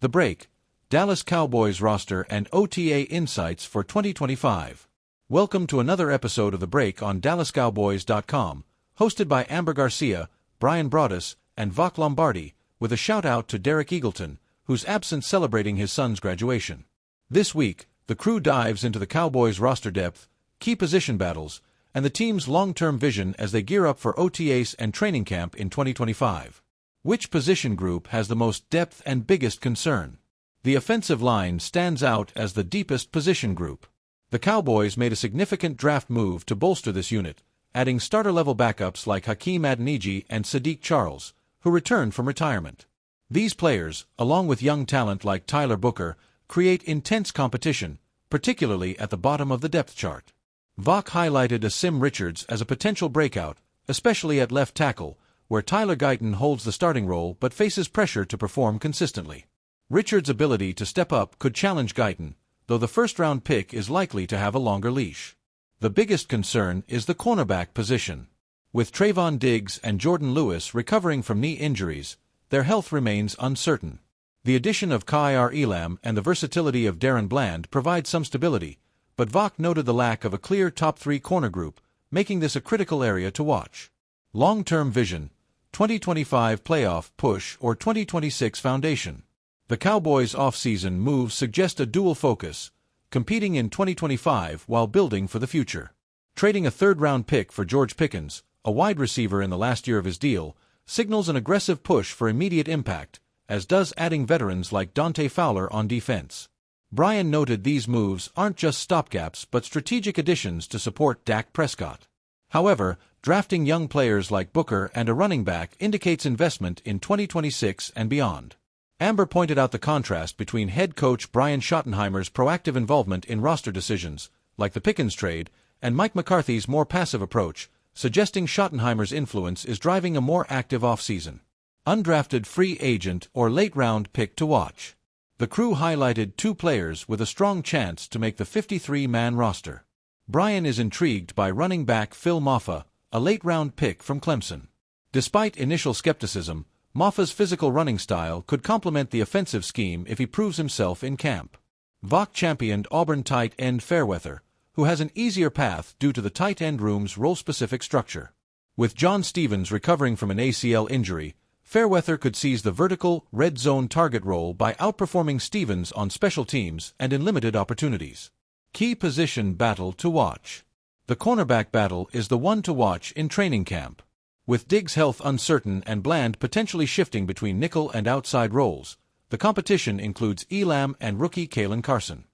The Break, Dallas Cowboys roster and OTA insights for 2025. Welcome to another episode of The Break on DallasCowboys.com, hosted by Amber Garcia, Brian Broaddus, and Vach Lombardi, with a shout-out to Derek Eagleton, whose absence celebrating his son's graduation. This week, the crew dives into the Cowboys' roster depth, key position battles, and the team's long-term vision as they gear up for OTAs and training camp in 2025. Which position group has the most depth and biggest concern? The offensive line stands out as the deepest position group. The Cowboys made a significant draft move to bolster this unit, adding starter-level backups like Hakeem Adeniji and Sadiq Charles, who returned from retirement. These players, along with young talent like Tyler Booker, create intense competition, particularly at the bottom of the depth chart. Vach highlighted Asim Richards as a potential breakout, especially at left tackle, where Tyler Guyton holds the starting role but faces pressure to perform consistently. Richards' ability to step up could challenge Guyton, though the first-round pick is likely to have a longer leash. The biggest concern is the cornerback position. With Trayvon Diggs and Jordan Lewis recovering from knee injuries, their health remains uncertain. The addition of Ka'ir Elam and the versatility of Darren Bland provide some stability, but Vach noted the lack of a clear top-3 corner group, making this a critical area to watch. Long-term vision, 2025 playoff push or 2026 foundation. The Cowboys' off-season moves suggest a dual focus, competing in 2025 while building for the future. Trading a third-round pick for George Pickens, a wide receiver in the last year of his deal, signals an aggressive push for immediate impact, as does adding veterans like Dante Fowler on defense. Brian noted these moves aren't just stopgaps but strategic additions to support Dak Prescott. However, drafting young players like Booker and a running back indicates investment in 2026 and beyond. Amber pointed out the contrast between head coach Brian Schottenheimer's proactive involvement in roster decisions, like the Pickens trade, and Mike McCarthy's more passive approach, suggesting Schottenheimer's influence is driving a more active offseason. Undrafted free agent or late-round pick to watch. The crew highlighted two players with a strong chance to make the 53-man roster. Brian is intrigued by running back Phil Mafah, a late-round pick from Clemson. Despite initial skepticism, Mafah's physical running style could complement the offensive scheme if he proves himself in camp. Vach championed Auburn tight end Fairweather, who has an easier path due to the tight end room's role-specific structure. With John Stevens recovering from an ACL injury, Fairweather could seize the vertical, red zone target role by outperforming Stevens on special teams and in limited opportunities. Key position battle to watch. The cornerback battle is the one to watch in training camp. With Diggs' health uncertain and Bland potentially shifting between nickel and outside roles, the competition includes Elam and rookie Kalen Carson.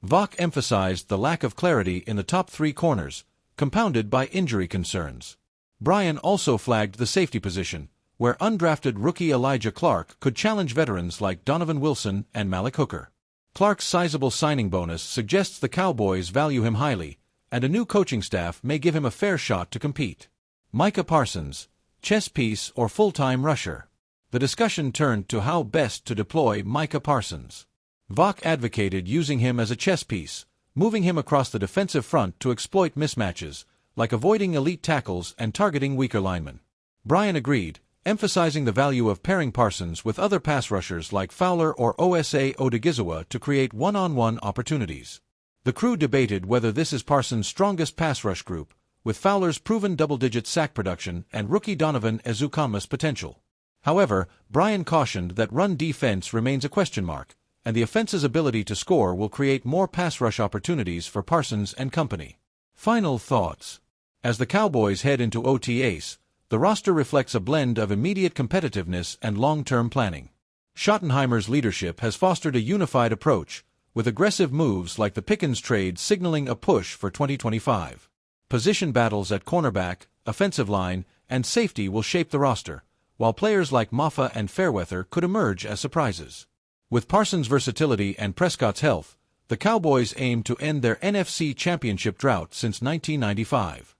Vach emphasized the lack of clarity in the top 3 corners, compounded by injury concerns. Brian also flagged the safety position, where undrafted rookie Elijah Clark could challenge veterans like Donovan Wilson and Malik Hooker. Clark's sizable signing bonus suggests the Cowboys value him highly, and a new coaching staff may give him a fair shot to compete. Micah Parsons, chess piece or full-time rusher. The discussion turned to how best to deploy Micah Parsons. Vach advocated using him as a chess piece, moving him across the defensive front to exploit mismatches, like avoiding elite tackles and targeting weaker linemen. Brian agreed, emphasizing the value of pairing Parsons with other pass rushers like Fowler or Osa Odigizua to create one-on-one opportunities. The crew debated whether this is Parsons' strongest pass rush group, with Fowler's proven double-digit sack production and rookie Donovan Ezukanma's potential. However, Brian cautioned that run defense remains a question mark, and the offense's ability to score will create more pass rush opportunities for Parsons and company. Final thoughts. As the Cowboys head into OTAs, the roster reflects a blend of immediate competitiveness and long-term planning. Schottenheimer's leadership has fostered a unified approach, with aggressive moves like the Pickens trade signaling a push for 2025. Position battles at cornerback, offensive line, and safety will shape the roster, while players like Mafah and Fairweather could emerge as surprises. With Parsons' versatility and Prescott's health, the Cowboys aim to end their NFC Championship drought since 1995.